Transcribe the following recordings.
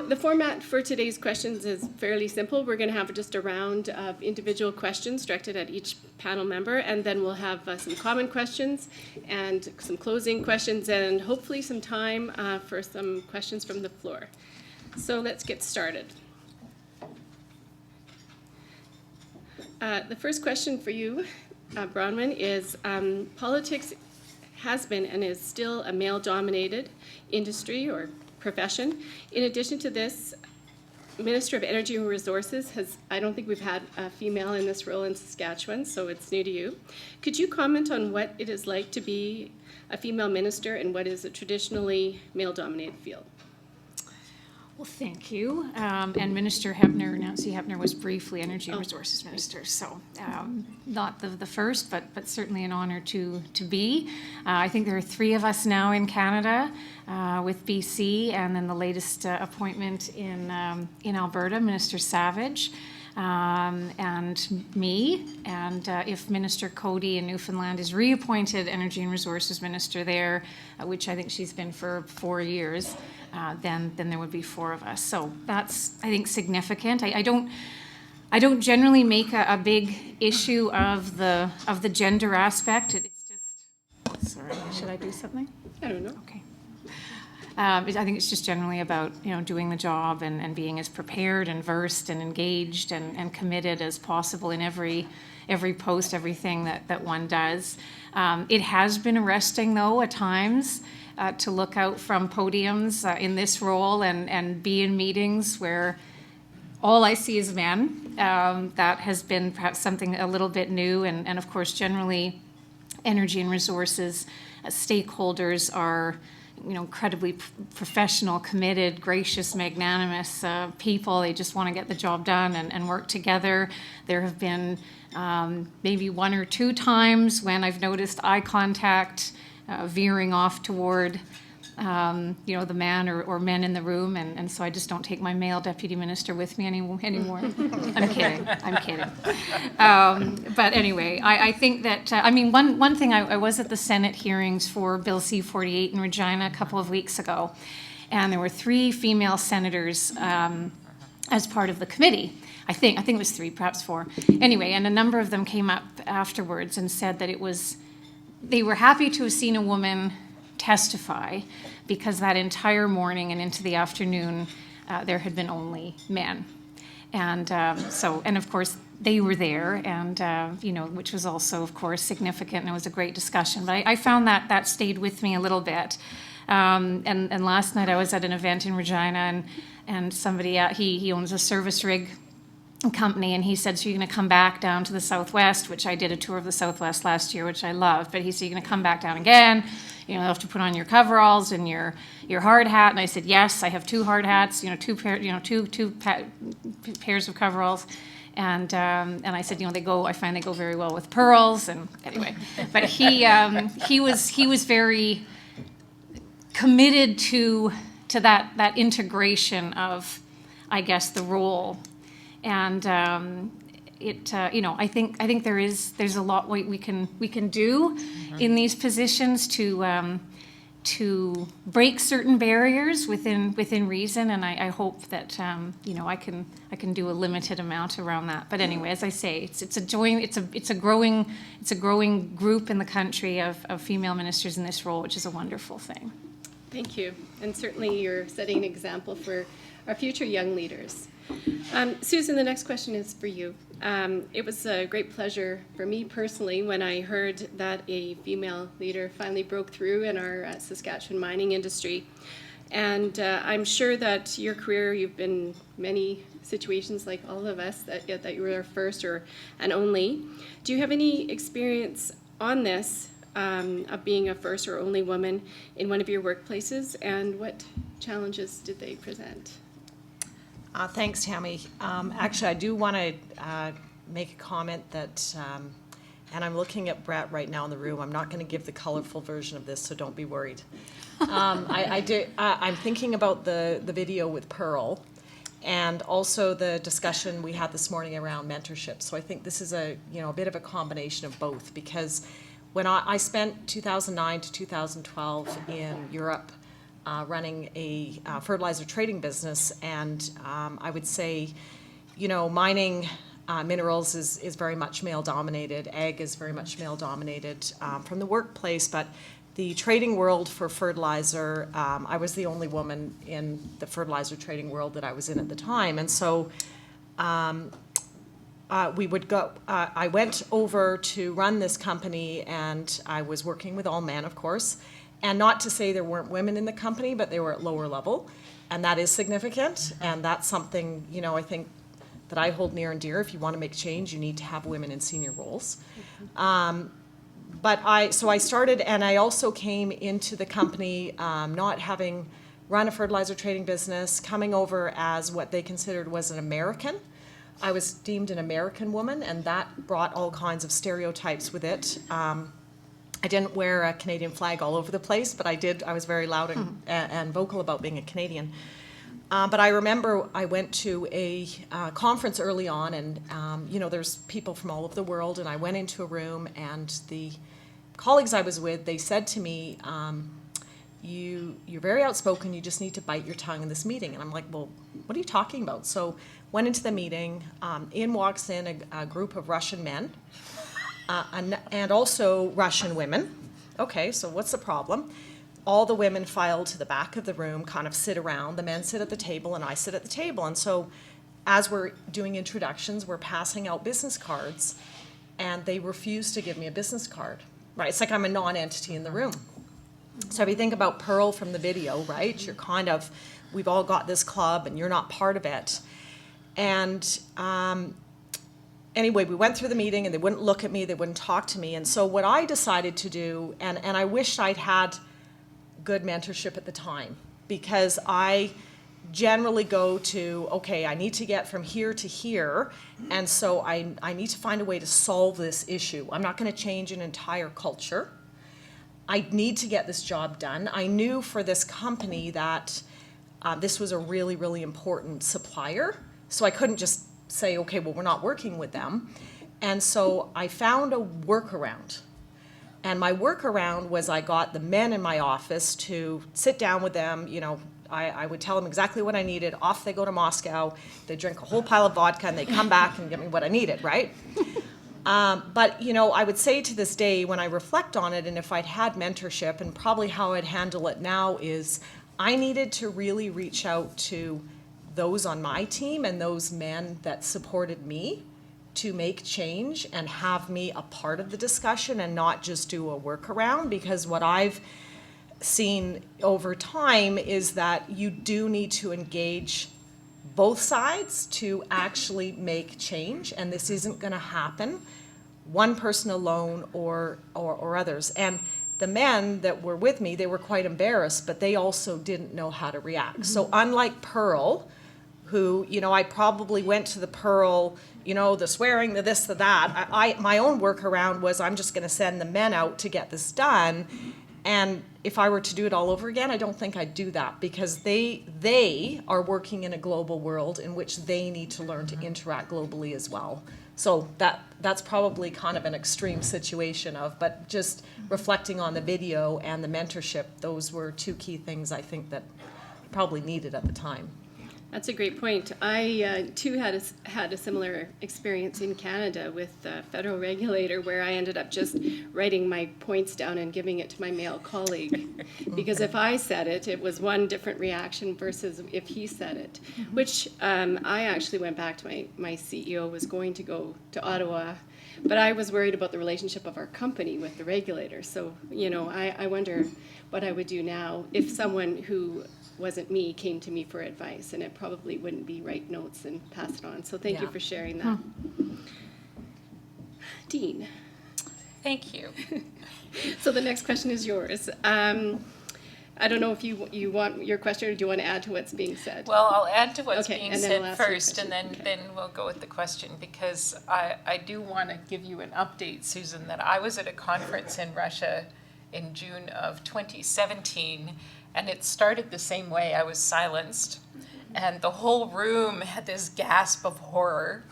the format for today's questions is fairly simple. We're going to have just a round of individual questions directed at each panel member, and then we'll have some common questions and some closing questions, and hopefully some time for some questions from the floor. So let's get started. The first question for you, Bronwyn, is politics has been and is still a male-dominated industry or profession. In addition to this, Minister of Energy and Resources I don't think we've had a female in this role in Saskatchewan, so it's new to you. Could you comment on what it is like to be a female minister in what is a traditionally male-dominated field? Well, thank you. And Minister Hebner, Nancy Hebner, was briefly Energy and Resources Minister, so not the first, but certainly an honour to be. I think there are 3 of us now in Canada with BC, and then the latest appointment in Alberta, Minister Savage, and me. And if Minister Cody in Newfoundland is reappointed Energy and Resources Minister there, which I think she's been for 4 years, then there would be 4 of us. So that's, I think, significant. I don't generally make a big issue of the gender aspect. It's just, sorry, should I do something? I don't know. Okay. I think it's just generally about, doing the job and being as prepared and versed and engaged and committed as possible in every post, everything that one does. It has been arresting, though, at times, to look out from podiums in this role and be in meetings where all I see is men. That has been perhaps something a little bit new, and of course, generally, energy and resources stakeholders are incredibly professional, committed, gracious, magnanimous people. They just want to get the job done and work together. There have been maybe 1 or 2 times when I've noticed eye contact veering off toward the man or men in the room, and so I just don't take my male deputy minister with me anymore. I'm kidding. But anyway, I think that, one thing, I was at the Senate hearings for Bill C-48 in Regina a couple of weeks ago, and there were 3 female senators as part of the committee. I think it was 3, perhaps 4. Anyway, and a number of them came up afterwards and said that they were happy to have seen a woman testify because that entire morning and into the afternoon there had been only men. And and of course they were there, and which was also, of course, significant, and it was a great discussion. But I found that stayed with me a little bit. And last night I was at an event in Regina, and somebody, he owns a service rig company, and he said, so you're going to come back down to the Southwest, which I did a tour of the Southwest last year, which I loved, but he said, you're going to come back down again, you'll have to put on your coveralls and your hard hat. And I said, yes, I have 2 hard hats, two pairs of coveralls. And I said, I find they go very well with pearls. And anyway, but he was very committed to that integration of, I guess, the role. And I think there's a lot we can do in these positions to break certain barriers within reason, and I hope that I can do a limited amount around that. But anyway, as I say, it's a growing group in the country of female ministers in this role, which is a wonderful thing. Thank you, and certainly you're setting an example for our future young leaders. Susan, the next question is for you. It was a great pleasure for me personally when I heard that a female leader finally broke through in our Saskatchewan mining industry. And I'm sure that your career, you've been in many situations like all of us, that you were our first and only. Do you have any experience on this, of being a first or only woman in one of your workplaces, and what challenges did they present? Thanks, Tammy. Actually, I do want to make a comment that, and I'm looking at Brett right now in the room. I'm not going to give the colorful version of this, so don't be worried. I'm thinking about the video with Pearl, and also the discussion we had this morning around mentorship. So I think this is a bit of a combination of both, because when I spent 2009 to 2012 in Europe, running a fertilizer trading business, and I would say, mining minerals is very much male-dominated. Ag is very much male-dominated from the workplace, but the trading world for fertilizer, I was the only woman in the fertilizer trading world that I was in at the time, and so we would go. I went over to run this company, and I was working with all men, of course. And not to say there weren't women in the company, but they were at lower level, and that is significant. And that's something, I think that I hold near and dear. If you want to make change, you need to have women in senior roles. So I started, and I also came into the company not having run a fertilizer trading business, coming over as what they considered was an American. I was deemed an American woman, and that brought all kinds of stereotypes with it. I didn't wear a Canadian flag all over the place, but I did. I was very loud and vocal about being a Canadian. But I remember I went to a conference early on, and there's people from all over the world, and I went into a room, and the colleagues I was with, they said to me, you're very outspoken, you just need to bite your tongue in this meeting. And I'm like, well, what are you talking about? So went into the meeting, in walks in a group of Russian men, and also Russian women. Okay, so what's the problem? All the women file to the back of the room, kind of sit around. The men sit at the table, and I sit at the table. And so as we're doing introductions, we're passing out business cards, and they refuse to give me a business card. Right, it's like I'm a non-entity in the room. So if you think about Pearl from the video, right, you're kind of, we've all got this club, and you're not part of it. And anyway, we went through the meeting, and they wouldn't look at me, they wouldn't talk to me. And so what I decided to do, and I wished I'd had good mentorship at the time, because I generally go to, okay, I need to get from here to here, and so I need to find a way to solve this issue. I'm not going to change an entire culture. I need to get this job done. I knew for this company that this was a really, really important supplier, so I couldn't just say, okay, well, we're not working with them. And so I found a workaround. And my workaround was I got the men in my office to sit down with them. I would tell them exactly what I needed. Off they go to Moscow. They drink a whole pile of vodka, and they come back and get me what I needed, right? But I would say to this day, when I reflect on it, and if I'd had mentorship, and probably how I'd handle it now is I needed to really reach out to those on my team and those men that supported me to make change and have me a part of the discussion and not just do a workaround, because what I've seen over time is that you do need to engage both sides to actually make change, and this isn't going to happen one person alone or others. And the men that were with me, they were quite embarrassed, but they also didn't know how to react. So unlike Pearl, who, I probably went to the Pearl, the swearing, the this, the that. My own workaround was I'm just going to send the men out to get this done. And if I were to do it all over again, I don't think I'd do that, because they are working in a global world in which they need to learn to interact globally as well. So that's probably kind of an extreme situation but just reflecting on the video and the mentorship, those were two key things I think that probably needed at the time. That's a great point. I, too, had a similar experience in Canada with a federal regulator where I ended up just writing my points down and giving it to my male colleague. Because if I said it, it was one different reaction versus if he said it, which I actually went back to my CEO, was going to go to Ottawa, but I was worried about the relationship of our company with the regulator. So, I wonder what I would do now if someone who wasn't me came to me for advice, and it probably wouldn't be write notes and pass it on. So thank you for sharing that. Dean. Thank you. So the next question is yours. I don't know if you want your question, or do you want to add to what's being said? Well, I'll add to what's Okay, being and then said we'll ask you a first, and question. then we'll go with the question, because I do want to give you an update, Susan, that I was at a conference in Russia in June of 2017, and it started the same way. I was silenced, and the whole room had this gasp of horror.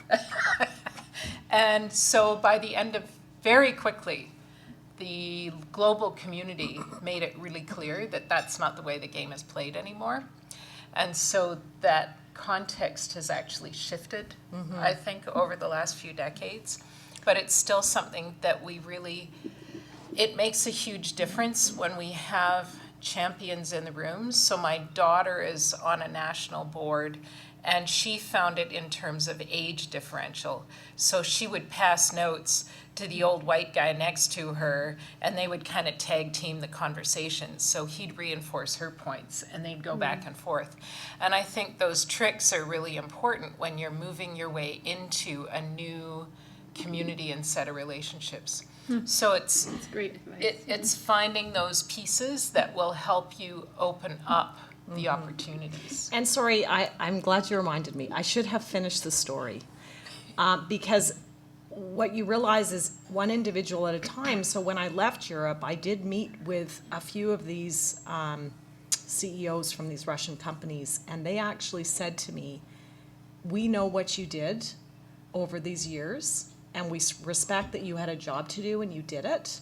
And so by the end of, very quickly, the global community made it really clear that that's not the way the game is played anymore. And so that context has actually shifted, I think, over the last few decades. But it's still something that we really, it makes a huge difference when we have champions in the rooms. So my daughter is on a national board, and she found it in terms of age differential. So she would pass notes to the old white guy next to her, and they would kind of tag team the conversation. So he'd reinforce her points, and they'd go back and forth. And I think those tricks are really important when you're moving your way into a new community and set of relationships. So it's That's great advice. it's finding those pieces that will help you open up the opportunities. And sorry, I'm glad you reminded me. I should have finished the story. Because what you realize is one individual at a time. So when I left Europe, I did meet with a few of these CEOs from these Russian companies, and they actually said to me, we know what you did over these years, and we respect that you had a job to do and you did it.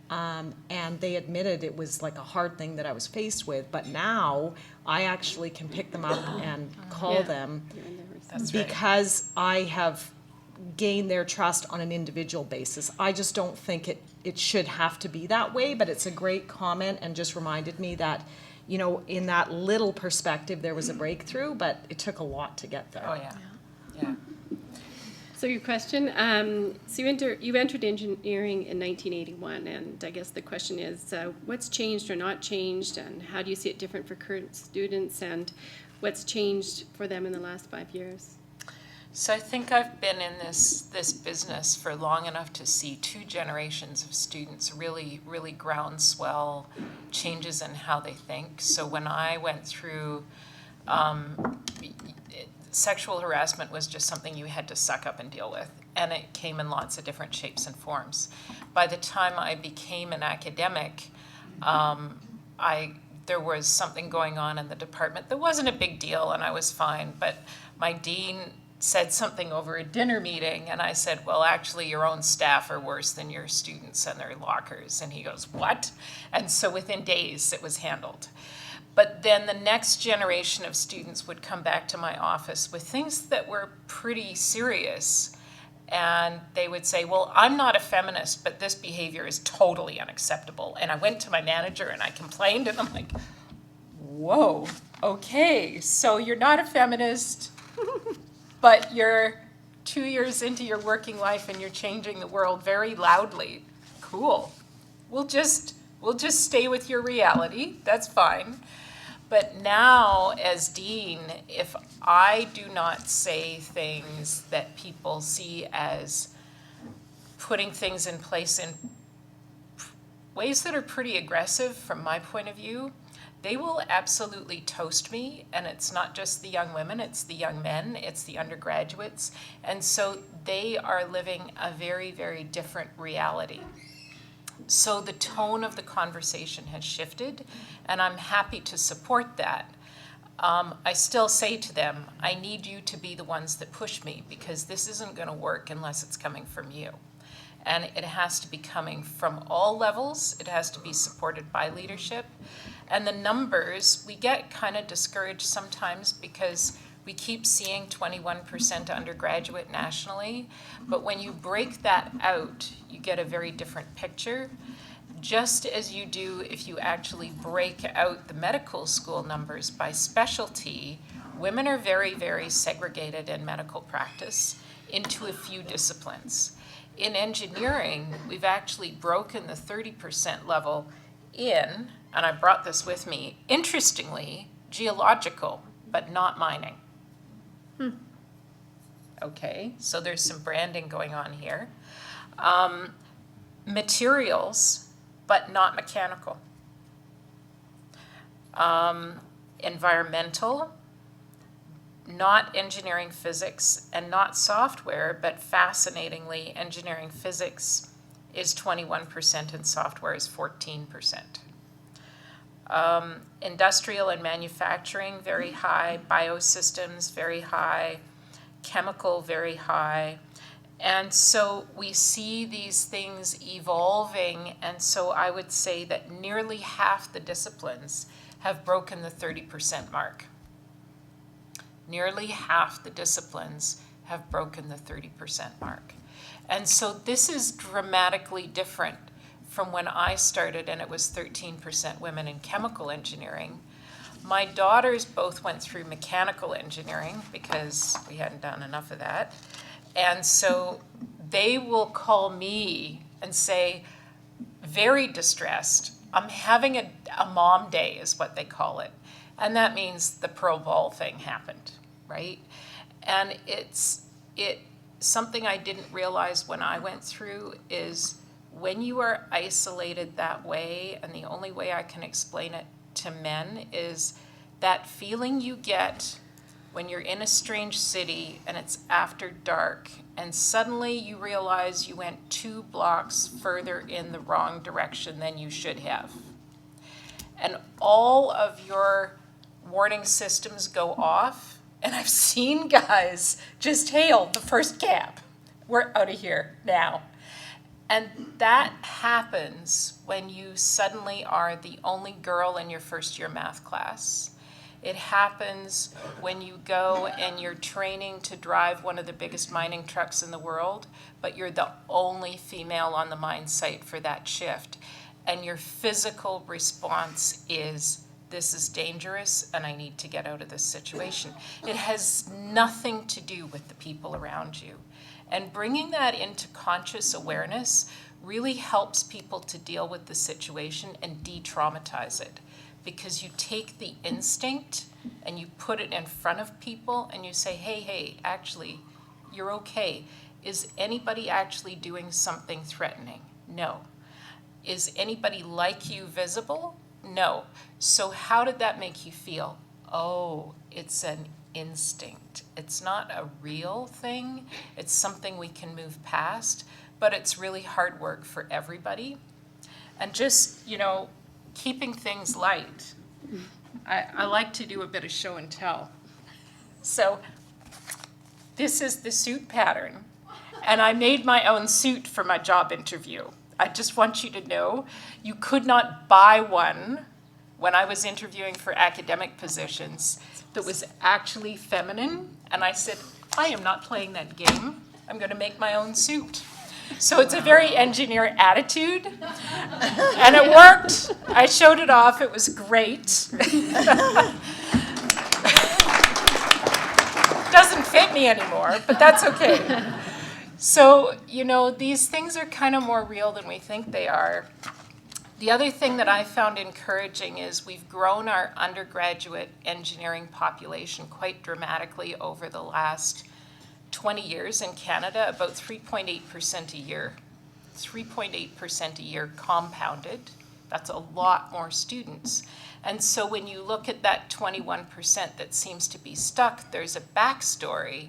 And they admitted it was like a hard thing that I was faced with, but now I actually can pick them up and call them That's right. because I have gained their trust on an individual basis. I just don't think it should have to be that way, but it's a great comment and just reminded me that, you know, in that little perspective, there was a breakthrough, but it took a lot to get there. Oh, yeah. Yeah. So your question, so you entered engineering in 1981, and I guess the question is, what's changed or not changed, and how do you see it different for current students, and what's changed for them in the last 5 years? So I think I've been in this business for long enough to see two generations of students really groundswell changes in how they think. So when I went through, sexual harassment was just something you had to suck up and deal with, and it came in lots of different shapes and forms. By the time I became an academic, there was something going on in the department that wasn't a big deal, and I was fine, but my dean said something over a dinner meeting, and I said, well, actually, your own staff are worse than your students and their lockers. And he goes, what? And so within days, it was handled. But then the next generation of students would come back to my office with things that were pretty serious. And they would say, well, I'm not a feminist, but this behavior is totally unacceptable. And I went to my manager and I complained, and I'm like, whoa, okay, so you're not a feminist, but you're 2 years into your working life and you're changing the world very loudly. Cool. We'll just stay with your reality. That's fine. But now, as dean, if I do not say things that people see as putting things in place in ways that are pretty aggressive from my point of view, they will absolutely toast me. And it's not just the young women, it's the young men, it's the undergraduates. And so they are living a very, very different reality. So the tone of the conversation has shifted, and I'm happy to support that. I still say to them, I need you to be the ones that push me, because this isn't going to work unless it's coming from you. And it has to be coming from all levels. It has to be supported by leadership. And the numbers, we get kind of discouraged sometimes because we keep seeing 21% undergraduate nationally, but when you break that out, you get a very different picture, just as you do if you actually break out the medical school numbers by specialty. Women are very, very segregated in medical practice into a few disciplines. In engineering, we've actually broken the 30% level in, and I brought this with me, interestingly, geological, but not mining. Okay, so there's some branding going on here. Materials, but not mechanical. Environmental, not engineering physics, and not software, but fascinatingly, engineering physics is 21% and software is 14%. Industrial and manufacturing, very high. Biosystems, very high. Chemical, very high. And so we see these things evolving, and so I would say that nearly half the disciplines have broken the 30% mark. Nearly half the disciplines have broken the 30% mark. And so this is dramatically different from when I started, and it was 13% women in chemical engineering. My daughters both went through mechanical engineering because we hadn't done enough of that. And so they will call me and say, very distressed, I'm having a mom day is what they call it. And that means the Pro Bowl thing happened, right? And it's something I didn't realize when I went through is when you are isolated that way, and the only way I can explain it to men is that feeling you get when you're in a strange city and it's after dark and suddenly you realize you went 2 blocks further in the wrong direction than you should have. And all of your warning systems go off, and I've seen guys just hail the first cab. We're out of here now. And that happens when you suddenly are the only girl in your first year math class. It happens when you go and you're training to drive one of the biggest mining trucks in the world, but you're the only female on the mine site for that shift. And your physical response is, this is dangerous and I need to get out of this situation. It has nothing to do with the people around you. And bringing that into conscious awareness really helps people to deal with the situation and de-traumatize it. Because you take the instinct and you put it in front of people and you say, hey, actually, you're okay. Is anybody actually doing something threatening? No. Is anybody like you visible? No. So how did that make you feel? Oh, it's an instinct. It's not a real thing. It's something we can move past, but it's really hard work for everybody. And just, keeping things light. I like to do a bit of show and tell. So this is the suit pattern, and I made my own suit for my job interview. I just want you to know you could not buy one when I was interviewing for academic positions that was actually feminine, and I said, I am not playing that game. I'm going to make my own suit. So it's a very engineer attitude, and it worked. I showed it off. It was great. Doesn't fit me anymore, but that's okay. So, these things are kind of more real than we think they are. The other thing that I found encouraging is we've grown our undergraduate engineering population quite dramatically over the last 20 years in Canada, about 3.8% a year. 3.8% a year compounded. That's a lot more students. And so when you look at that 21% that seems to be stuck, there's a backstory.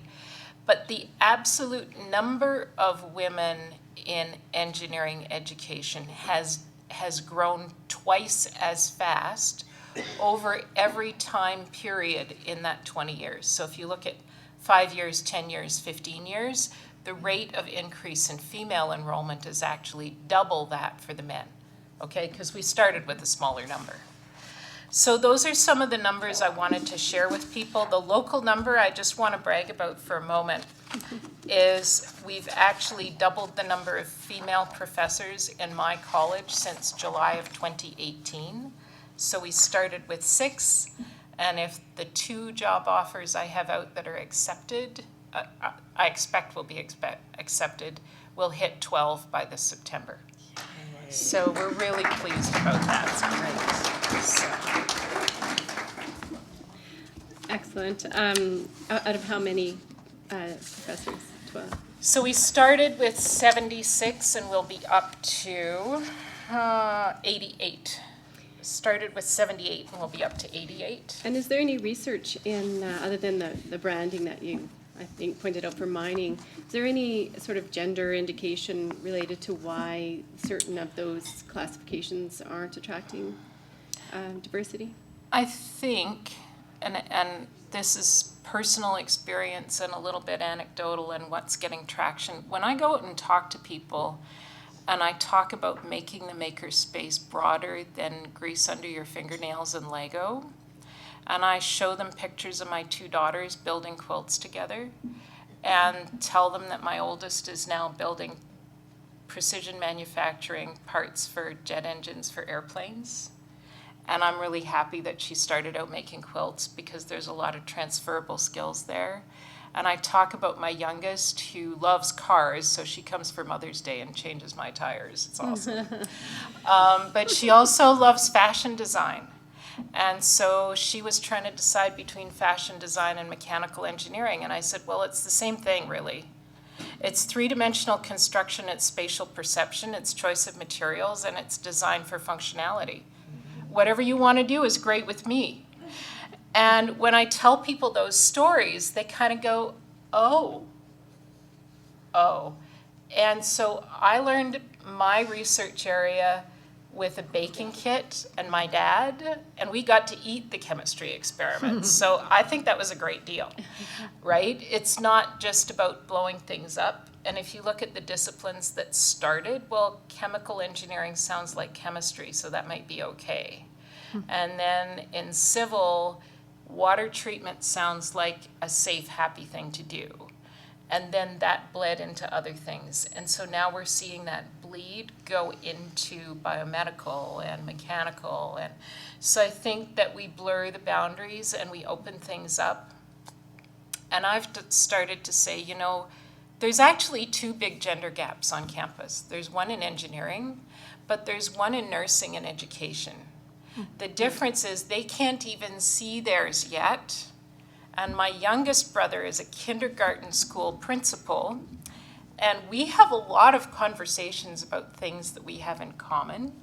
But the absolute number of women in engineering education has grown twice as fast over every time period in that 20 years. So if you look at 5 years, 10 years, 15 years, the rate of increase in female enrollment is actually double that for the men, okay? Because we started with a smaller number. So those are some of the numbers I wanted to share with people. The local number I just want to brag about for a moment is we've actually doubled the number of female professors in my college since July of 2018. So we started with 6. And if the 2 job offers I have out that are accepted, I expect will be accepted, we'll hit 12 by this September. Yay. So we're really pleased about that. It's great. Excellent. Out of how many professors? 12. So we started with 76 and we'll be up to 88. Started with 78 and we'll be up to 88. And is there any research in, other than the branding that you, I think, pointed out for mining, is there any sort of gender indication related to why certain of those classifications aren't attracting diversity? I think, and this is personal experience and a little bit anecdotal and what's getting traction. When I go out and talk to people and I talk about making the maker space broader than grease under your fingernails and Lego, and I show them pictures of my 2 daughters building quilts together and tell them that my oldest is now building precision manufacturing parts for jet engines for airplanes. And I'm really happy that she started out making quilts because there's a lot of transferable skills there. And I talk about my youngest who loves cars, so she comes for Mother's Day and changes my tires. It's awesome. But she also loves fashion design. And so she was trying to decide between fashion design and mechanical engineering. And I said, well, it's the same thing, really. It's 3-dimensional construction, it's spatial perception, it's choice of materials, and it's design for functionality. Whatever you want to do is great with me. And when I tell people those stories, they kind of go, oh. And so I learned my research area with a baking kit and my dad, and we got to eat the chemistry experiments. So I think that was a great deal, right? It's not just about blowing things up. And if you look at the disciplines that started, well, chemical engineering sounds like chemistry, so that might be okay. And then in civil, water treatment sounds like a safe, happy thing to do. And then that bled into other things. And so now we're seeing that bleed go into biomedical and mechanical. And so I think that we blur the boundaries and we open things up. And I've started to say, you know, there's actually 2 big gender gaps on campus. There's one in engineering, but there's one in nursing and education. The difference is they can't even see theirs yet. And my youngest brother is a kindergarten school principal, and we have a lot of conversations about things that we have in common.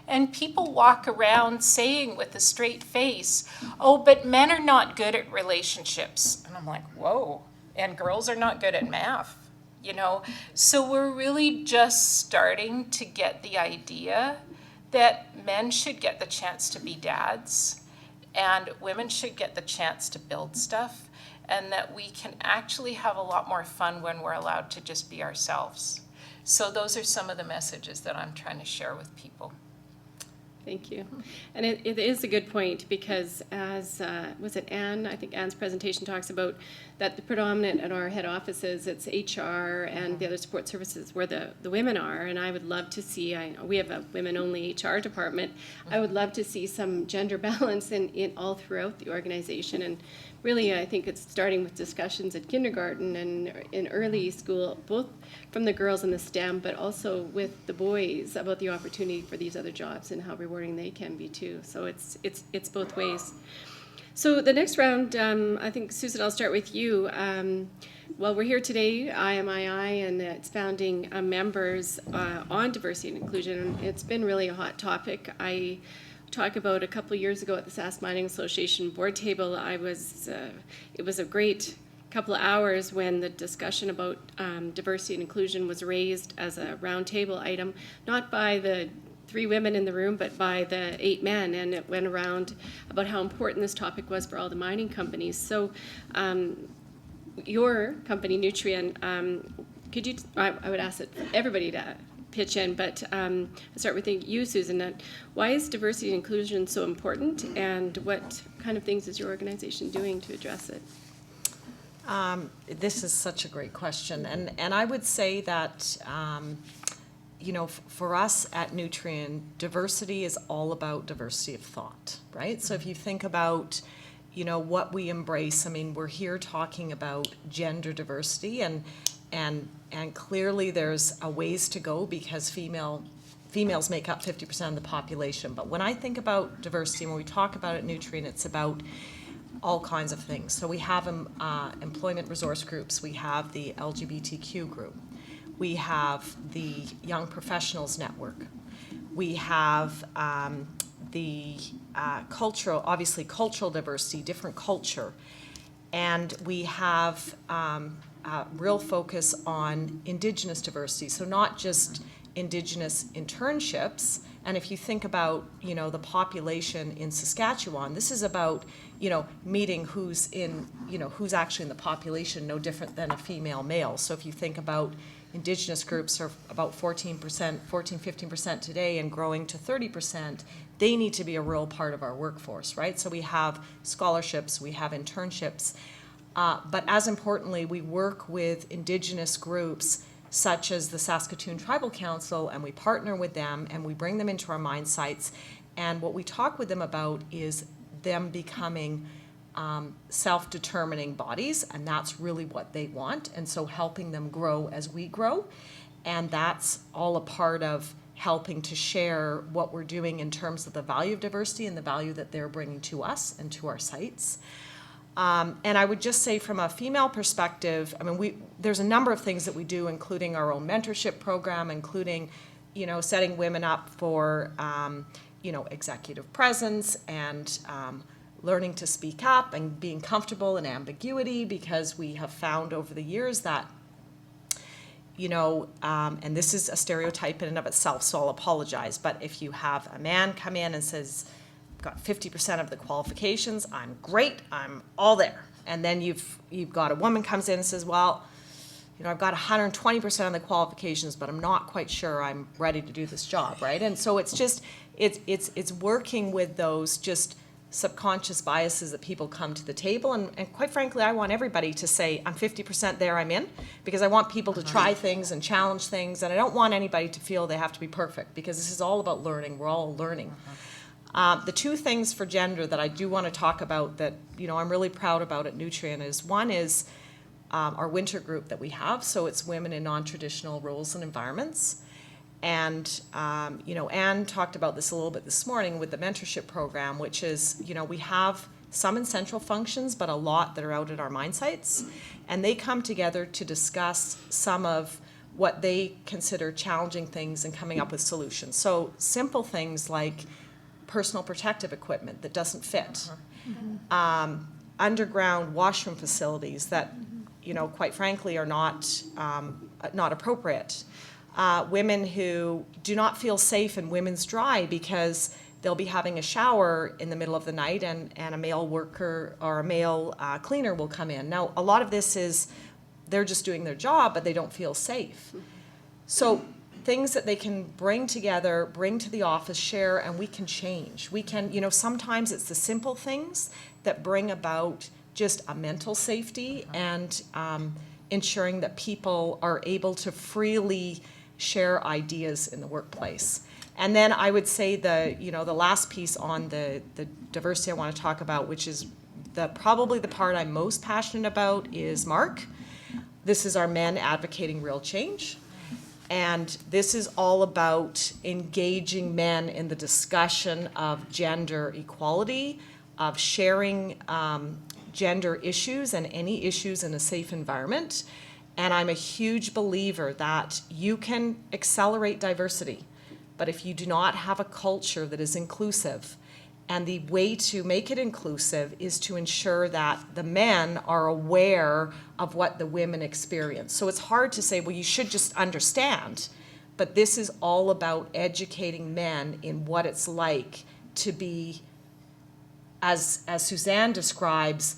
And people walk around saying with a straight face, oh, but men are not good at relationships. And I'm like, whoa, and girls are not good at math, you know? So we're really just starting to get the idea that men should get the chance to be dads, and women should get the chance to build stuff, and that we can actually have a lot more fun when we're allowed to just be ourselves. So those are some of the messages that I'm trying to share with people. Thank you. And it is a good point because as, was it Anne? I think Anne's presentation talks about that the predominant at our head offices, it's HR and the other support services where the women are. And I would love to see, we have a women-only HR department. I would love to see some gender balance in all throughout the organization. And really, I think it's starting with discussions at kindergarten and in early school, both from the girls in the STEM, but also with the boys about the opportunity for these other jobs and how rewarding they can be too. So it's both ways. So the next round, I think, Susan, I'll start with you. Well, we're here today, IMII, and its founding members on diversity and inclusion. And it's been really a hot topic. I talk about a couple of years ago at the Sask Mining Association board table. It was a great couple of hours when the discussion about diversity and inclusion was raised as a roundtable item, not by the 3 women in the room, but by the 8 men, and it went around about how important this topic was for all the mining companies. So your company, Nutrien, could you, I would ask everybody to pitch in, but I'll start with you, Susan. Why is diversity and inclusion so important, and what kind of things is your organization doing to address it? This is such a great question, and I would say that you know, for us at Nutrien, diversity is all about diversity of thought, right? So if you think about, you know, what we embrace, I mean, we're here talking about gender diversity, and clearly there's a ways to go because females make up 50% of the population. But when I think about diversity, when we talk about it at Nutrien, it's about all kinds of things. So we have employment resource groups, we have the LGBTQ group, we have the Young Professionals Network, we have the cultural diversity, different culture, and we have real focus on Indigenous diversity. So not just Indigenous internships, And if you think about, the population in Saskatchewan, this is about, meeting who's actually in the population, no different than a female male. So if you think about Indigenous groups are about 15% today and growing to 30%, they need to be a real part of our workforce, right? So we have scholarships, we have internships, but as importantly, we work with Indigenous groups such as the Saskatoon Tribal Council, and we partner with them and we bring them into our mine sites. And what we talk with them about is them becoming self-determining bodies, and that's really what they want. And so helping them grow as we grow, and that's all a part of helping to share what we're doing in terms of the value of diversity and the value that they're bringing to us and to our sites. And I would just say from a female perspective, there's a number of things that we do, including our own mentorship program, including, setting women up for, executive presence and learning to speak up and being comfortable in ambiguity, because we have found over the years that, and this is a stereotype in and of itself, so I'll apologize, but if you have a man come in and says, got 50% of the qualifications, I'm great, I'm all there. And then you've got a woman comes in and says, well, I've got 120% of the qualifications, but I'm not quite sure I'm ready to do this job, right? And so it's just, it's working with those just subconscious biases that people come to the table. And quite frankly, I want everybody to say, I'm 50% there, I'm in, because I want people to try things and challenge things, and I don't want anybody to feel they have to be perfect, because this is all about learning, we're all learning. The two things for gender that I do want to talk about that, I'm really proud about at Nutrien is, one is our winter group that we have. So it's women in non-traditional roles and environments. And, Anne talked about this a little bit this morning with the mentorship program, which is, we have some in central functions, but a lot that are out at our mine sites. And they come together to discuss some of what they consider challenging things and coming up with solutions. So simple things like personal protective equipment that doesn't fit, underground washroom facilities that, quite frankly, are not appropriate. Women who do not feel safe in women's dry because they'll be having a shower in the middle of the night and a male worker or a male cleaner will come in. Now, a lot of this is they're just doing their job, but they don't feel safe. So things that they can bring together, bring to the office, share, and we can change. We can, sometimes it's the simple things that bring about just a mental safety and ensuring that people are able to freely share ideas in the workplace. And then I would say the last piece on the diversity I want to talk about, which is probably the part I'm most passionate about, is Mark. This is our men advocating real change. And this is all about engaging men in the discussion of gender equality, of sharing gender issues and any issues in a safe environment. And I'm a huge believer that you can accelerate diversity, but if you do not have a culture that is inclusive, and the way to make it inclusive is to ensure that the men are aware of what the women experience. So it's hard to say, well, you should just understand, but this is all about educating men in what it's like to be, as Suzanne describes,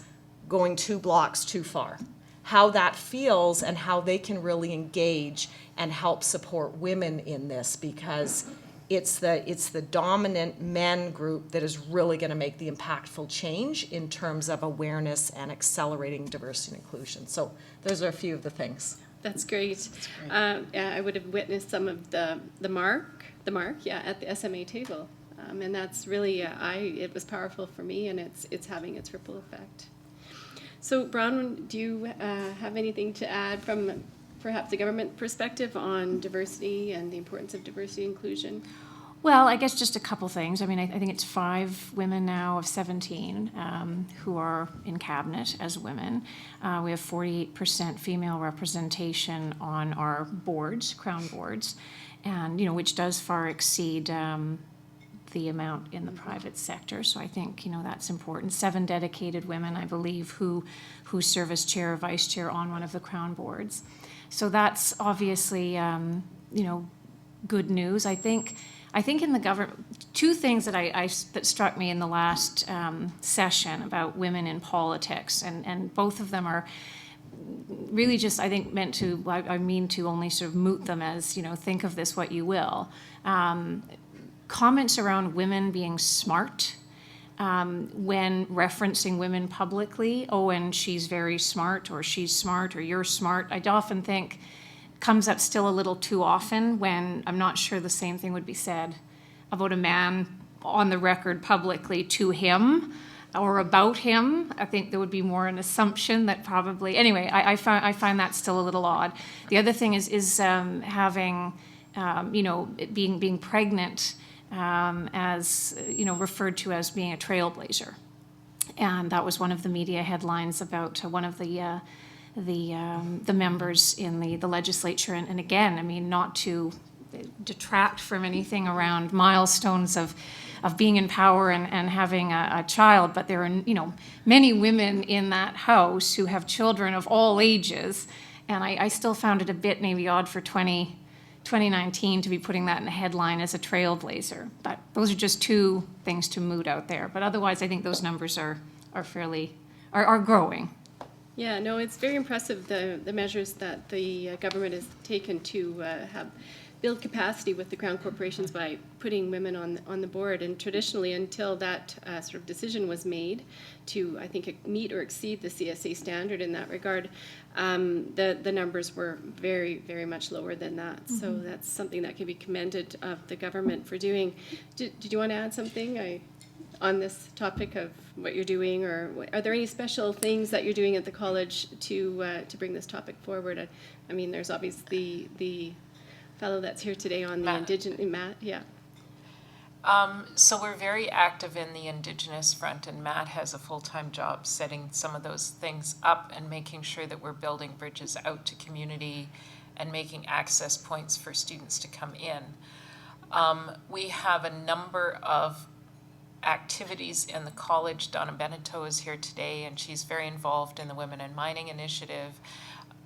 going 2 blocks too far. How that feels and how they can really engage and help support women in this, because it's the dominant men group that is really going to make the impactful change in terms of awareness and accelerating diversity and inclusion. So those are a few of the things. That's great. I would have witnessed some of the mark, at the SMA table, and that's really it was powerful for me, and it's having its ripple effect. So, Bronwyn, do you have anything to add from perhaps a government perspective on diversity and the importance of diversity and inclusion? Well, I guess just a couple things. I mean, I think it's 5 women now of 17 who are in cabinet as women. We have 48% female representation on our boards, Crown boards, and which does far exceed the amount in the private sector. So I think that's important. 7 dedicated women, I believe, who serve as chair or vice chair on one of the Crown boards. So that's obviously good news. I think I think in the government, two things that that struck me in the last session about women in politics, and both of them are really just, I think, meant to, I mean to only sort of moot them as, think of this what you will. Comments around women being smart, when referencing women publicly, oh, and she's very smart, or she's smart, or you're smart, I often think comes up still a little too often when I'm not sure the same thing would be said about a man on the record publicly to him or about him. I think there would be more an assumption that probably, anyway, I find that still a little odd. The other thing is having, being pregnant, as referred to as being a trailblazer, and that was one of the media headlines about one of the members in the legislature, and again, I mean, not to detract from anything around milestones of being in power and having a child, but there are many women in that house who have children of all ages, and I still found it a bit maybe odd for 2019 to be putting that in the headline as a trailblazer. But those are just two things to moot out there. But otherwise, I think those numbers are growing. Yeah, no, it's very impressive, the measures that the government has taken to build capacity with the Crown corporations by putting women on the board. And traditionally, until that sort of decision was made to, I think, meet or exceed the CSA standard in that regard, the numbers were very, very much lower than that. Mm-hmm. So that's something that can be commended of the government for doing. Did you want to add something on this topic of what you're doing, or are there any special things that you're doing at the college to bring this topic forward? I mean, there's obviously the fellow that's here today on the Indigenous, Matt, yeah. So we're very active in the Indigenous front, and Matt has a full-time job setting some of those things up and making sure that we're building bridges out to community and making access points for students to come in. We have a number of activities in the college. Donna Benito is here today, and she's very involved in the Women in Mining Initiative.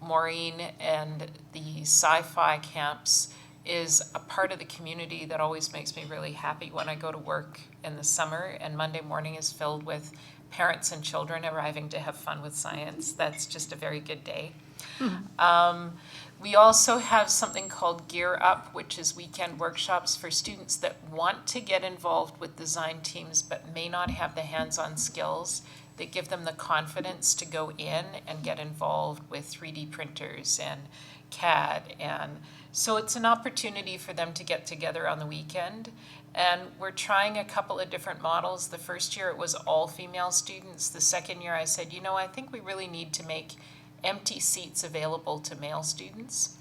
Maureen and the sci-fi camps is a part of the community that always makes me really happy when I go to work in the summer, and Monday morning is filled with parents and children arriving to have fun with science. That's just a very good day. Mm-hmm. We also have something called Gear Up, which is weekend workshops for students that want to get involved with design teams but may not have the hands-on skills. They give them the confidence to go in and get involved with 3D printers and CAD. And so it's an opportunity for them to get together on the weekend. And we're trying a couple of different models. The first year it was all female students. The second year I said, I think we really need to make empty seats available to male students.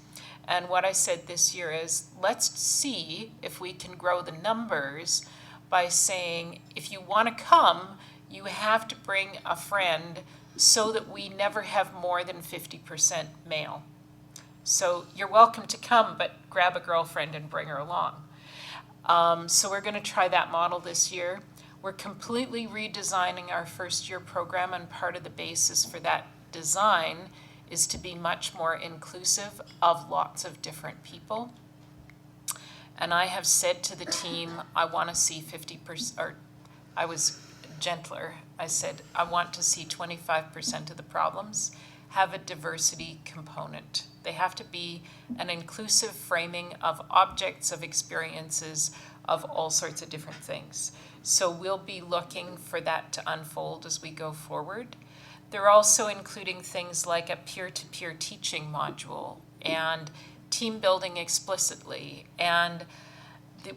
And what I said this year is, let's see if we can grow the numbers by saying, if you want to come, you have to bring a friend so that we never have more than 50% male. So you're welcome to come, but grab a girlfriend and bring her along. So we're going to try that model this year. We're completely redesigning our first year program, and part of the basis for that design is to be much more inclusive of lots of different people. And I have said to the team, I want to see 50%, or I was gentler. I said, I want to see 25% of the problems have a diversity component. They have to be an inclusive framing of objects, of experiences, of all sorts of different things. So we'll be looking for that to unfold as we go forward. They're also including things like a peer-to-peer teaching module and team building explicitly. And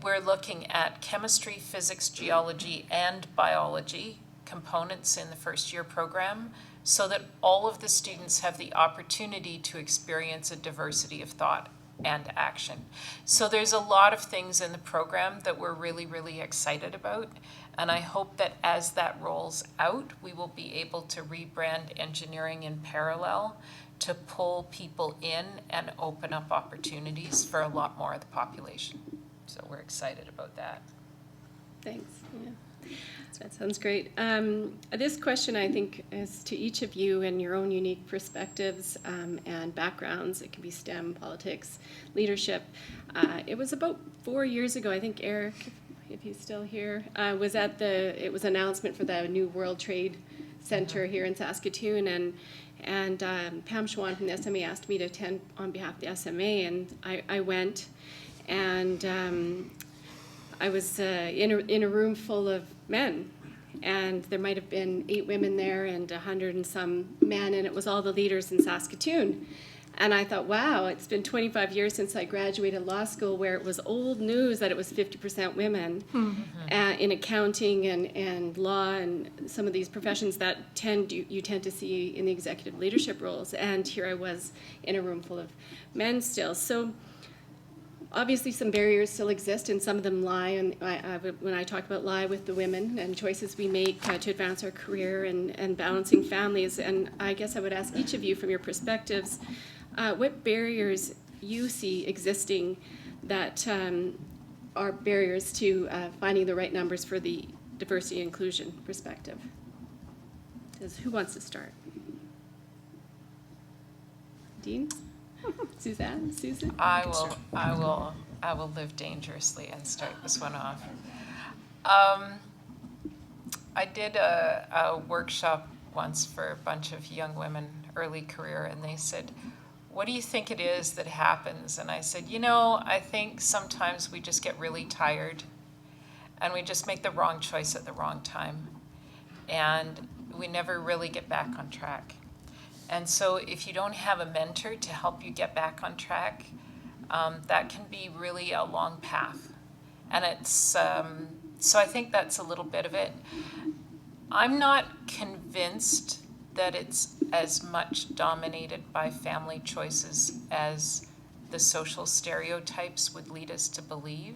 we're looking at chemistry, physics, geology, and biology components in the first year program so that all of the students have the opportunity to experience a diversity of thought and action. So there's a lot of things in the program that we're really, really excited about. And I hope that as that rolls out, we will be able to rebrand engineering in parallel to pull people in and open up opportunities for a lot more of the population. So we're excited about that. Thanks. Yeah. That sounds great. This question, I think, is to each of you and your own unique perspectives and backgrounds. It can be STEM, politics, leadership. It was about 4 years ago, I think Eric, if he's still here, was at it was announcement for the new World Trade Center here in Saskatoon, and Pam Schwan from the SMA asked me to attend on behalf of the SMA, and I went, and I was in a room full of men, and there might have been 8 women there and 100 and some men, and it was all the leaders in Saskatoon. And I thought, wow, it's been 25 years since I graduated law school, where it was old news that it was 50% women in accounting and law and some of these professions that you tend to see in the executive leadership roles. And here I was in a room full of men still. So obviously some barriers still exist, and some of them lie, and when I talk about lie with the women and choices we make to advance our career and balancing families. And I guess I would ask each of you from your perspectives, what barriers you see existing that are barriers to finding the right numbers for the diversity and inclusion perspective? Who wants to start? Dean? Suzanne? Susan? I will live dangerously and start this one off. I did a workshop once for a bunch of young women, early career, and they said, what do you think it is that happens? And I said, I think sometimes we just get really tired and we just make the wrong choice at the wrong time. And we never really get back on track. And so if you don't have a mentor to help you get back on track, that can be really a long path. And it's, so I think that's a little bit of it. I'm not convinced that it's as much dominated by family choices as the social stereotypes would lead us to believe.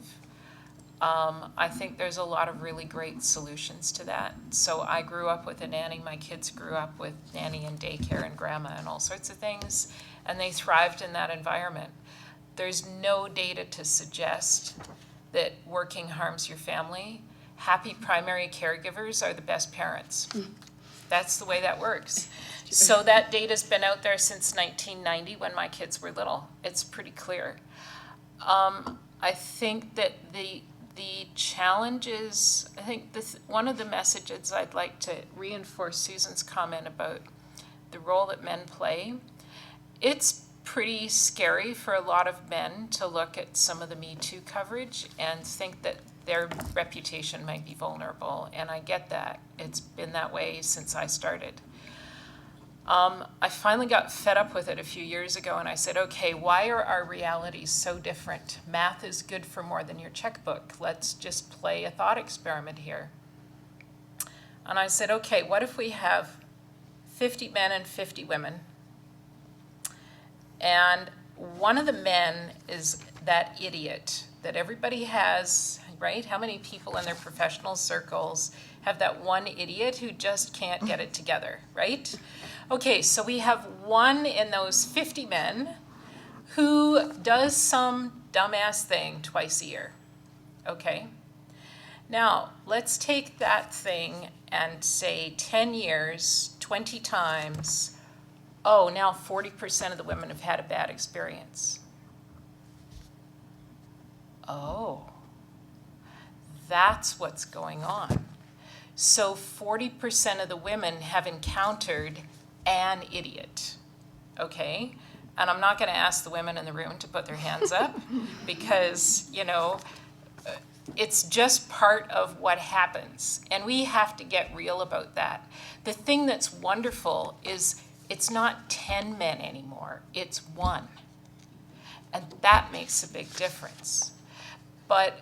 I think there's a lot of really great solutions to that. So I grew up with a nanny. My kids grew up with nanny and daycare and grandma and all sorts of things, and they thrived in that environment. There's no data to suggest that working harms your family. Happy primary caregivers are the best parents. That's the way that works. So that data's been out there since 1990 when my kids were little. It's pretty clear. I think that the challenges, I think one of the messages I'd like to reinforce Susan's comment about the role that men play. It's pretty scary for a lot of men to look at some of the Me Too coverage and think that their reputation might be vulnerable, and I get that. It's been that way since I started. I finally got fed up with it a few years ago, and I said, okay, why are our realities so different? Math is good for more than your checkbook. Let's just play a thought experiment here. And I said, okay, what if we have 50 men and 50 women? And one of the men is that idiot that everybody has, right? How many people in their professional circles have that one idiot who just can't get it together, right? Okay, so we have one in those 50 men who does some dumbass thing twice a year, okay? Now, let's take that thing and say 10 years, 20 times, oh, now 40% of the women have had a bad experience. Oh, that's what's going on. So 40% of the women have encountered an idiot, okay? And I'm not going to ask the women in the room to put their hands up because, it's just part of what happens. And we have to get real about that. The thing that's wonderful is it's not 10 men anymore, it's 1. And that makes a big difference. But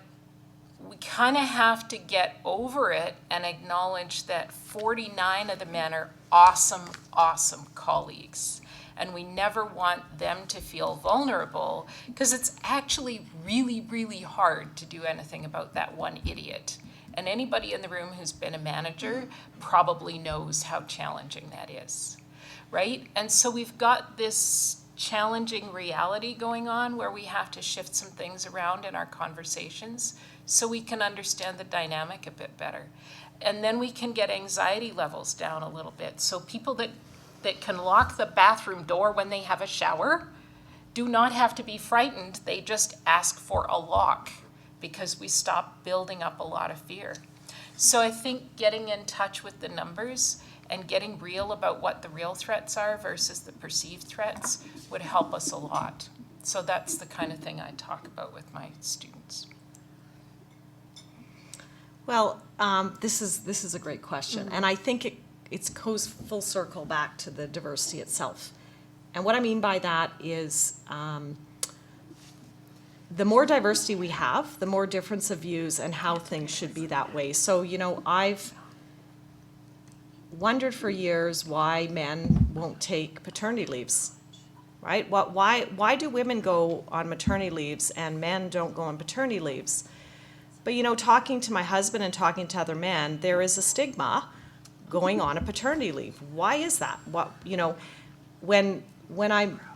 we kind of have to get over it and acknowledge that 49 of the men are awesome, awesome colleagues. And we never want them to feel vulnerable because it's actually really, really hard to do anything about that one idiot. And anybody in the room who's been a manager probably knows how challenging that is, right? And so we've got this challenging reality going on where we have to shift some things around in our conversations so we can understand the dynamic a bit better. And then we can get anxiety levels down a little bit. So people that can lock the bathroom door when they have a shower do not have to be frightened. They just ask for a lock because we stop building up a lot of fear. So I think getting in touch with the numbers and getting real about what the real threats are versus the perceived threats would help us a lot. So that's the kind of thing I talk about with my students. Well, this is a great question, and I think it goes full circle back to the diversity itself. And what I mean by that is the more diversity we have, the more difference of views and how things should be that way. So, you know, I've wondered for years why men won't take paternity leaves, right? Why do women go on maternity leaves and men don't go on paternity leaves? But, you know, talking to my husband and talking to other men, there is a stigma going on a paternity leave. Why is that? What, you know, when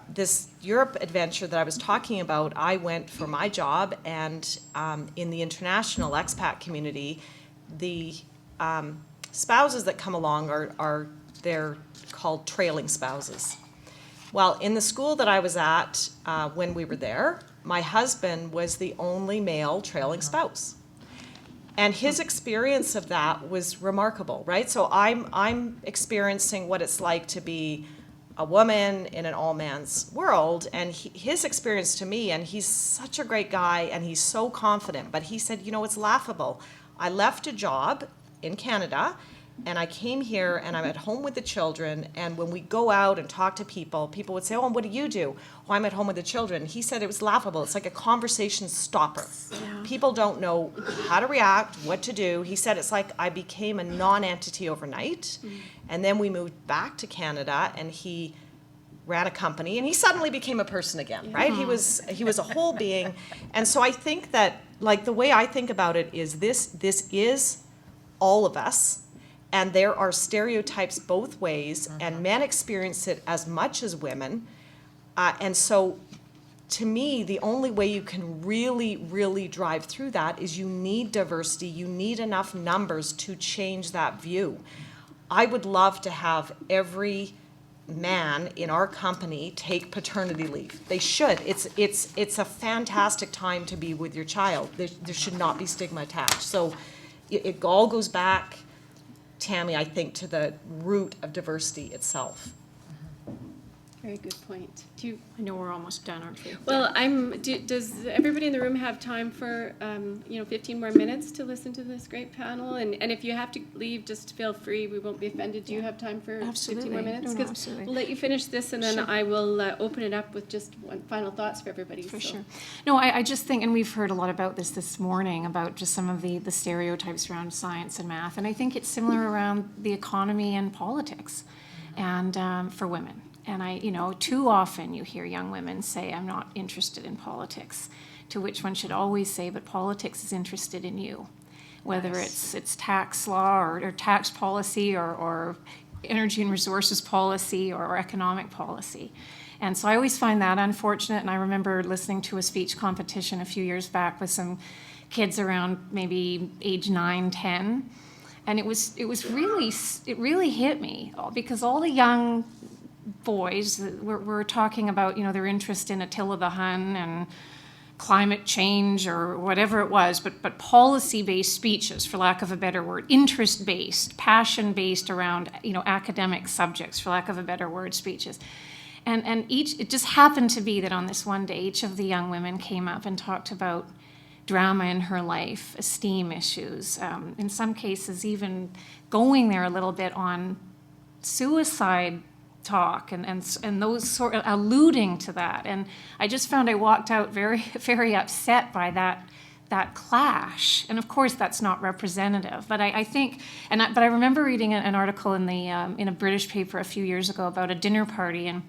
this Europe adventure that I was talking about, I went for my job, and in the international expat community, the spouses that come along they're called trailing spouses. Well, in the school that I was at when we were there, my husband was the only male trailing spouse. And his experience of that was remarkable, right? So I'm experiencing what it's like to be a woman in an all-man's world, and his experience to me, and he's such a great guy, and he's so confident, but he said, you know, it's laughable. I left a job in Canada, and I came here, and I'm at home with the children, and when we go out and talk to people, people would say, oh, and what do you do? Oh, I'm at home with the children. He said it was laughable. It's like a conversation stopper. Yeah. People don't know how to react, what to do. He said it's like I became a non-entity overnight, and then we moved back to Canada, and he ran a company, and he suddenly became a person again, right? He was a whole being. And so I think that, like, the way I think about it is this is all of us. And there are stereotypes both ways, and men experience it as much as women. And so, to me, the only way you can really, really drive through that is you need diversity. You need enough numbers to change that view. I would love to have every man in our company take paternity leave. They should. It's a fantastic time to be with your child. There should not be stigma attached. So it all goes back, Tammy, I think, to the root of diversity itself. Very good point. I know we're almost done, aren't we? Well, does everybody in the room have time for 15 more minutes to listen to this great panel? And if you have to leave, just feel free. We won't be offended. Do you have time for 15 more minutes? No, absolutely. We'll let you finish this, and then Sure. I will open it up with just one final thoughts for everybody. For sure. No, I just think, and we've heard a lot about this morning, about just some of the stereotypes around science and math, and I think it's similar around the economy and politics, and for women. And too often you hear young women say, I'm not interested in politics, to which one should always say, but politics is interested in you. Whether it's tax law or tax policy or energy and resources policy or economic policy. And so I always find that unfortunate, and I remember listening to a speech competition a few years back with some kids around maybe age 9, 10, and it really hit me, because all the young boys were talking about, their interest in Attila the Hun and climate change or whatever it was, but policy-based speeches, for lack of a better word, interest-based, passion-based around, academic subjects, for lack of a better word, speeches. And it just happened to be that on this one day, each of the young women came up and talked about drama in her life, esteem issues, in some cases even going there a little bit on suicide talk and those sort of alluding to that. And I just found I walked out very, very upset by that clash. And of course that's not representative, but I think, but I remember reading an article in a British paper a few years ago about a dinner party, and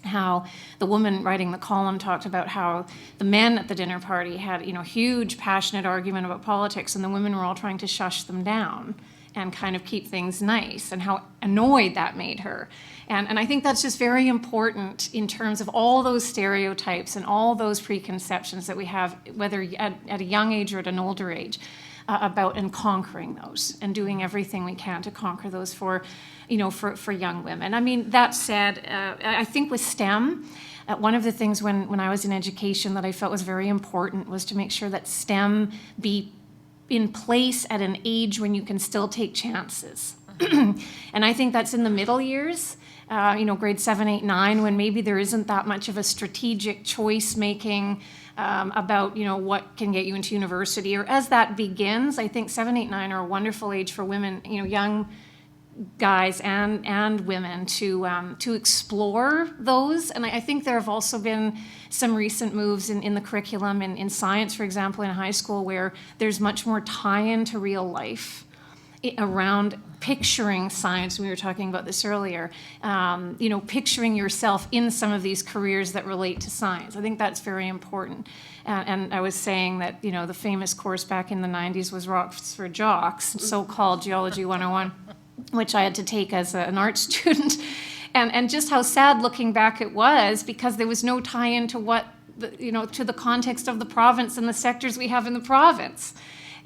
how the woman writing the column talked about how the men at the dinner party had, huge passionate argument about politics, and the women were all trying to shush them down and kind of keep things nice, and how annoyed that made her. And I think that's just very important in terms of all those stereotypes and all those preconceptions that we have, whether at a young age or at an older age, about and conquering those and doing everything we can to conquer those for young women. I mean, that said, I think with STEM, one of the things when I was in education that I felt was very important was to make sure that STEM be in place at an age when you can still take chances. And I think that's in the middle years, grade 7, 8, 9, when maybe there isn't that much of a strategic choice making about, what can get you into university. Or as that begins, I think 7, 8, 9 are a wonderful age for women, young guys and women to explore those. And I think there have also been some recent moves in the curriculum in science, for example, in high school, where there's much more tie-in to real life around picturing science. We were talking about this earlier, picturing yourself in some of these careers that relate to science. I think that's very important. And I was saying that, the famous course back in the 90s was Rocks for Jocks, so-called Geology 101, which I had to take as an art student. And just how sad looking back it was, because there was no tie-in to to the context of the province and the sectors we have in the province.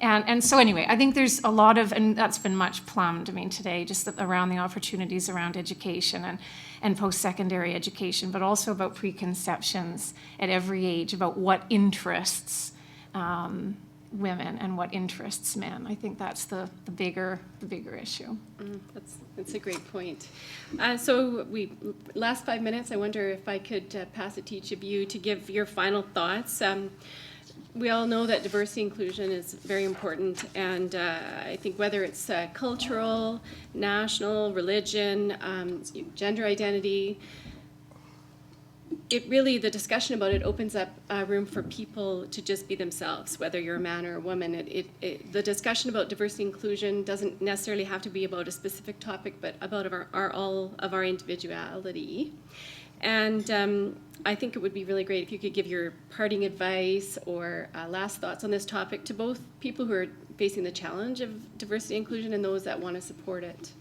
And so anyway, I think there's a lot of, and that's been much plumbed, today, just around the opportunities around education and post-secondary education, but also about preconceptions at every age about what interests women and what interests men. I think that's the bigger issue. That's a great point. So last 5 minutes, I wonder if I could pass it to each of you to give your final thoughts. We all know that diversity inclusion is very important, and I think whether it's cultural, national, religion, gender identity, the discussion about it opens up room for people to just be themselves, whether you're a man or a woman. The discussion about diversity inclusion doesn't necessarily have to be about a specific topic, but about all of our individuality. And I think it would be really great if you could give your parting advice or last thoughts on this topic to both people who are facing the challenge of diversity inclusion and those that want to support it.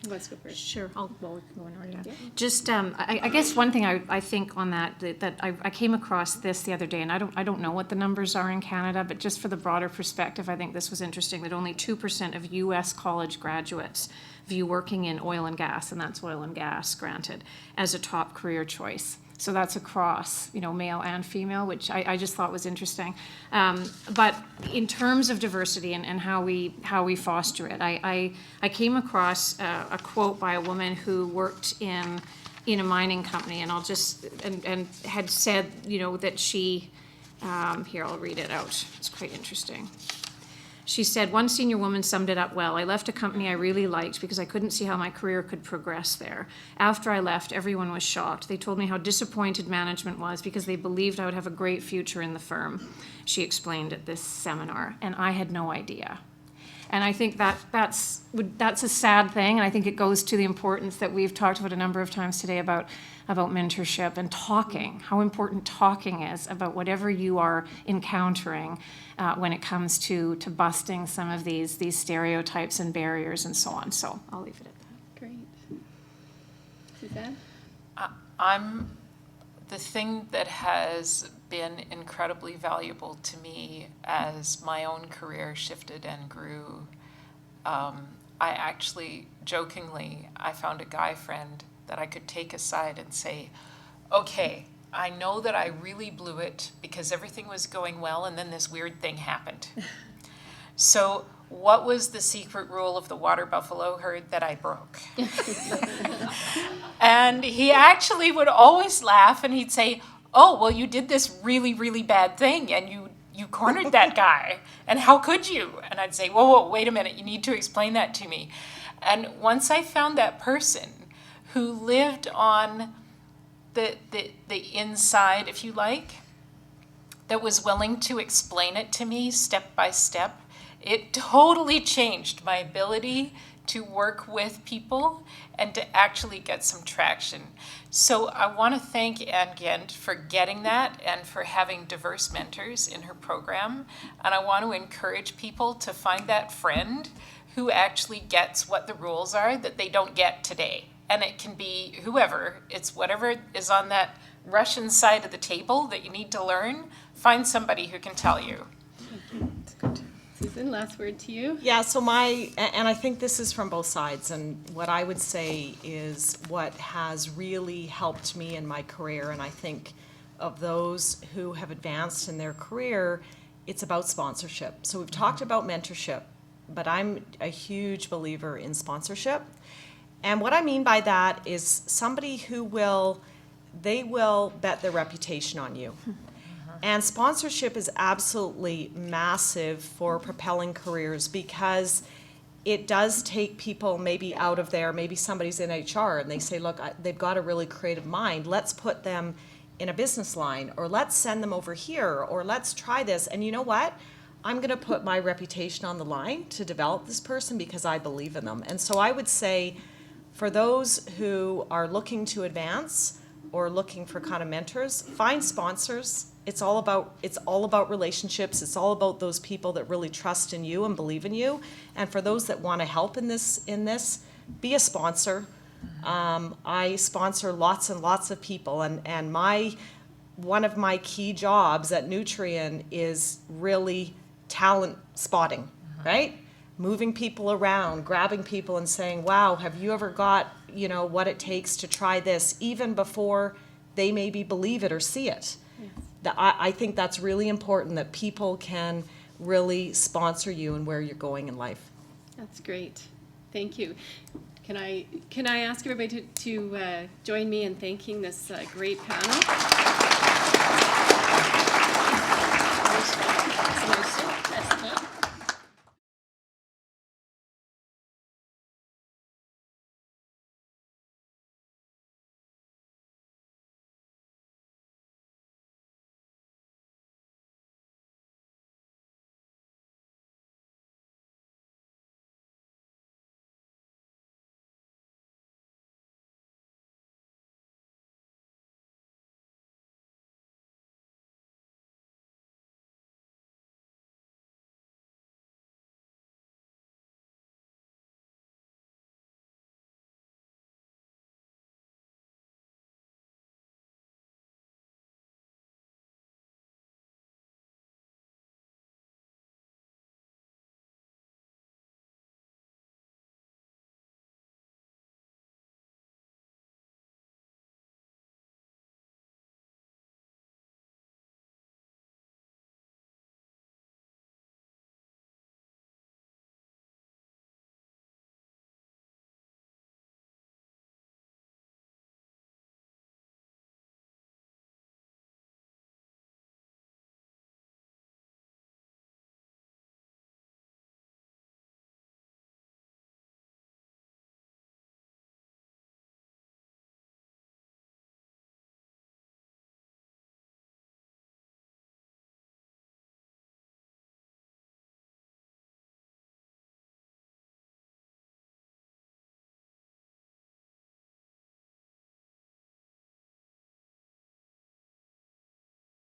Who wants to go first? Sure, I'll go in order. Yeah. Just, I guess one thing I think on that I came across this the other day, and I don't know what the numbers are in Canada, but just for the broader perspective, I think this was interesting, that only 2% of U.S. college graduates view working in oil and gas, and that's oil and gas, granted, as a top career choice. So that's across, male and female, which I just thought was interesting. But in terms of diversity and how we foster it, I came across a quote by a woman who worked in a mining company, and I'll just and had said, that she here, I'll read it out. It's quite interesting. She said, one senior woman summed it up well. I left a company I really liked because I couldn't see how my career could progress there. After I left, everyone was shocked. They told me how disappointed management was because they believed I would have a great future in the firm, she explained at this seminar, and I had no idea. And I think that's a sad thing, and I think it goes to the importance that we've talked about a number of times today about mentorship and talking, how important talking is about whatever you are encountering when it comes to busting some of these stereotypes and barriers and so on. So I'll leave it at that. Great. Suzanne? The thing that has been incredibly valuable to me as my own career shifted and grew, I actually, jokingly, I found a guy friend that I could take aside and say, okay, I know that I really blew it because everything was going well and then this weird thing happened. So what was the secret rule of the water buffalo herd that I broke? And he actually would always laugh, and he'd say, oh, well, you did this really, really bad thing, and you cornered that guy, and how could you? And I'd say, whoa, wait a minute, you need to explain that to me. And once I found that person who lived on the inside, if you like, that was willing to explain it to me step by step, it totally changed my ability to work with people and to actually get some traction. So I want to thank Anne Gent for getting that and for having diverse mentors in her program. And I want to encourage people to find that friend who actually gets what the rules are that they don't get today. And it can be whoever, it's whatever is on that Russian side of the table that you need to learn, find somebody who can tell you. That's good. Susan, last word to you. Yeah, so and I think this is from both sides, and what I would say is what has really helped me in my career, and I think of those who have advanced in their career, it's about sponsorship. So we've talked about mentorship, but I'm a huge believer in sponsorship. And what I mean by that is somebody who will bet their reputation on you. And sponsorship is absolutely massive for propelling careers because it does take people maybe out of there, maybe somebody's in HR and they say, look, they've got a really creative mind, let's put them in a business line, or let's send them over here, or let's try this. And you know what? I'm going to put my reputation on the line to develop this person because I believe in them. And so I would say for those who are looking to advance or looking for kind of mentors, find sponsors. It's all about relationships. It's all about those people that really trust in you and believe in you. And for those that want to help in this, be a sponsor. I sponsor lots and lots of people, and one of my key jobs at Nutrien is really talent spotting, right? Moving people around, grabbing people and saying, wow, have you ever got, what it takes to try this, even before they maybe believe it or see it. Yes. I think that's really important, that people can really sponsor you and where you're going in life. That's great. Thank you. Can I ask everybody to join me in thanking this great panel?